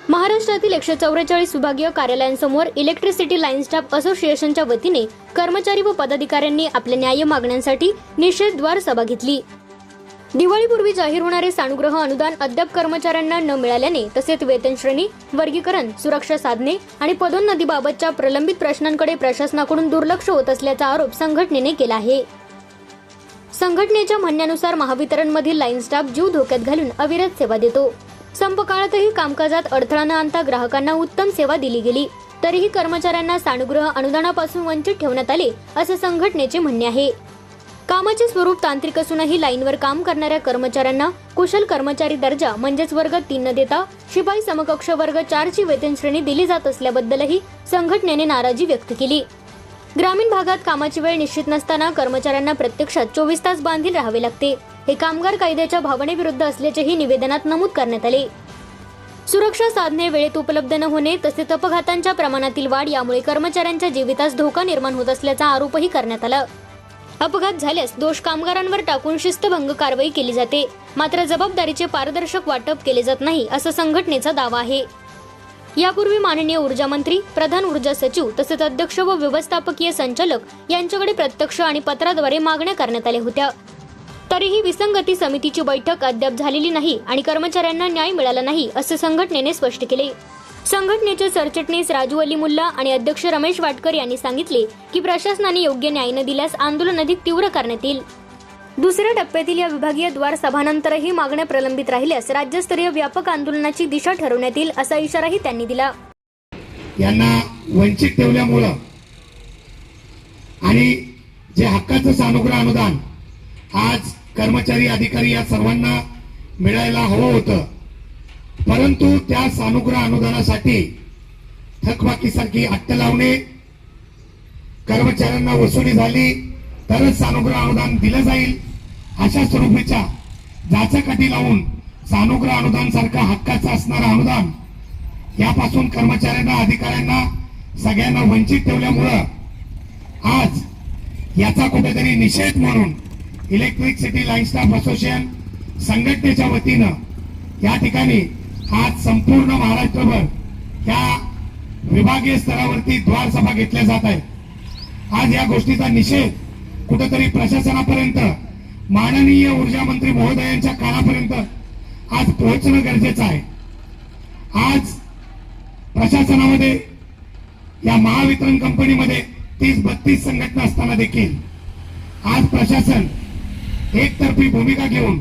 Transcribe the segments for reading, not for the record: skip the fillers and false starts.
महाराष्ट्रातील 144 विभागीय कार्यालयांसमोर electricity line staff असोसिएशनच्या वतीने कर्मचारी व पदाधिकाऱ्यांनी आपल्या न्याय्य मागण्यांसाठी निषेध द्वार सभा घेतली। दिवाळीपूर्वी जाहीर होणारे सानुग्रह अनुदान अद्याप कर्मचाऱ्यांना न मिळाल्याने तसेच वेतन श्रेणी, वर्गीकरण, सुरक्षा साधने आणि पदोन्नतीबाबतच्या प्रलंबित प्रश्नांकडे प्रशासनाकडून दुर्लक्ष होत असल्याचा आरोप संघटनेने केला आहे। संघटनेच्या म्हणण्यानुसार महावितरणमधील लाईन स्टाफ जीव धोक्यात घालून अविरत सेवा देतो। संप काळातही कामकाजात अडथळा न आणता ग्राहकांना उत्तम सेवा दिली गेली, तरीही कर्मचाऱ्यांना सानुग्रह अनुदानापासून वंचित ठेवण्यात आले असे संघटनेचे म्हणणे आहे। कामाचे स्वरूप तांत्रिक असूनही लाईनवर काम करणाऱ्या कर्मचाऱ्यांना कुशल कर्मचारी दर्जा म्हणजेच वर्ग 3 न देता शिपाई समकक्ष वर्ग 4 ची वेतन श्रेणी दिली जात असल्याबद्दलही संघटनेने नाराजी व्यक्त केली। ग्रामीण भागात कामाची वेळ निश्चित नसताना कर्मचाऱ्यांना प्रत्यक्षात 24 तास बांधील राहावे लागते। हे कामगार कायद्याच्या भावनेविरुद्ध असल्याचेही निवेदनात नमूद करण्यात आले। सुरक्षा साधने वेळेत उपलब्ध न होणे तसेच अपघातांच्या प्रमाणातील वाढ यामुळे कर्मचाऱ्यांच्या जीवितास धोका निर्माण होत असल्याचा आरोपही करण्यात आला। अपघात झाल्यास दोष कामगारांवर टाकून शिस्तभंग कारवाई केली जाते, मात्र जबाबदारीचे पारदर्शक वाटप केले जात नाही असा संघटनेचा दावा आहे। यापूर्वी माननीय ऊर्जा मंत्री, प्रधान ऊर्जा सचिव तसेच अध्यक्ष व व्यवस्थापकीय संचालक यांच्याकडे प्रत्यक्ष आणि पत्राद्वारे मागण्या करण्यात आल्या होत्या, तरीही विसंगती समितीची बैठक अद्याप झालेली नाही आणि कर्मचाऱ्यांना न्याय मिळाला नाही असे संघटनेने स्पष्ट केले। संघटनेचे सरचिटणीस राजू अली मुल्ला आणि अध्यक्ष रमेश वाटकर यांनी सांगितले की प्रशासनाने योग्य न्याय न दिल्यास आंदोलन अधिक तीव्र करण्यात येईल। दुसऱ्या टप्प्यातील या विभागीय द्वार सभानंतरही मागण्या प्रलंबित राहिल्यास राज्यस्तरीय व्यापक आंदोलनाची दिशा ठरवण्यात येईल असा इशाराही त्यांनी दिला। यांना वंचित ठेवल्यामुळे आणि जे हक्काचं सानुग्रह अनुदान आज कर्मचारी अधिकारी या सर्वांना मिळायला हवं होतं, परंतु त्या सानुग्रह अनुदानासाठी थकबाकीसारखी अट्ट लावणे, कर्मचाऱ्यांना वसुली झाली तरच सानुग्रह अनुदान दिलं जाईल अशा स्वरूपाच्या जाचकाठी लावून सानुग्रह अनुदान सारखा हक्काचं असणारं अनुदान यापासून कर्मचाऱ्यांना, अधिकाऱ्यांना सगळ्यांना वंचित ठेवल्यामुळं आज याचा कुठेतरी निषेध म्हणून इलेक्ट्रिसिटी लाईन स्टाफ असोसिएशन संघटनेच्या वतीनं या ठिकाणी आज संपूर्ण महाराष्ट्रभर या विभागीय स्तरावरती द्वार सभा घेतल्या जात आहे। आज या गोष्टीचा निषेध कुठेतरी प्रशासनापर्यंत, माननीय ऊर्जा मंत्री महोदयांच्या कानापर्यंत आज पोहोचणं गरजेचं आहे। आज प्रशासनामध्ये या महावितरण कंपनीमध्ये 30-32 संघटना असताना देखील आज प्रशासन एकतर्फी भूमिका घेऊन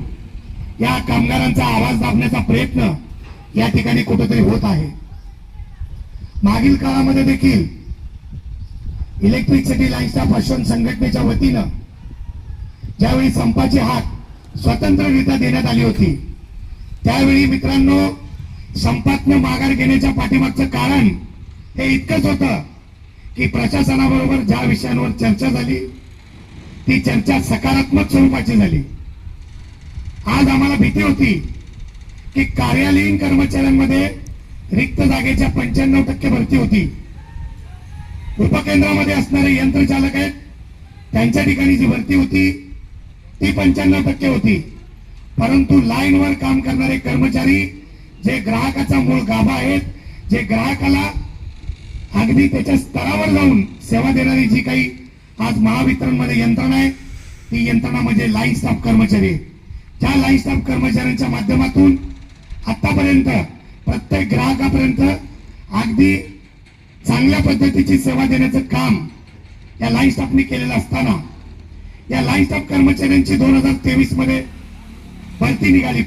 या कामगारांचा आवाज दाबण्याचा प्रयत्न या ठिकाणी कुठेतरी होत आहे। मागील काळामध्ये देखील इलेक्ट्रिसिटी लाईन स्टाफ असोसिएशन संघटनेच्या वतीनं ज्यावेळी संपाची हाक स्वतंत्ररित्या देण्यात आली होती, त्यावेळी मित्रांनो संपातनं माघार घेण्याच्या पाठीमागचं कारण हे इतकंच होतं की प्रशासनाबरोबर ज्या विषयांवर चर्चा झाली ती चर्चा सकारात्मक स्वरूपाची झाली। आज आम्हाला भीती होती की कार्यालयीन कर्मचाऱ्यांमध्ये रिक्त जागेच्या 95% भरती होती। उपकेंद्रामध्ये असणारे यंत्रचालक आहेत त्यांच्या ठिकाणी जी भरती होती ती 95% होती, परंतु लाईनवर काम करणारे कर्मचारी जे ग्राहकाचा मूळ गाभा आहेत, जे ग्राहकाला अगदी त्याच्या स्तरावर जाऊन सेवा देणारी जी काही आज महावितरणमध्ये यंत्रणा आहे ती यंत्रणा म्हणजे लाईन स्टाफ कर्मचारी। त्या लाईन स्टाफ कर्मचाऱ्यांच्या माध्यमातून आतापर्यंत प्रत्येक ग्राहकापर्यंत अगदी चांगल्या पद्धतीची सेवा देण्याचं काम या लाईन स्टाफने केलेलं असताना या लाईन स्टाफ कर्मचाऱ्यांची 2023 मध्ये भरती निघाली।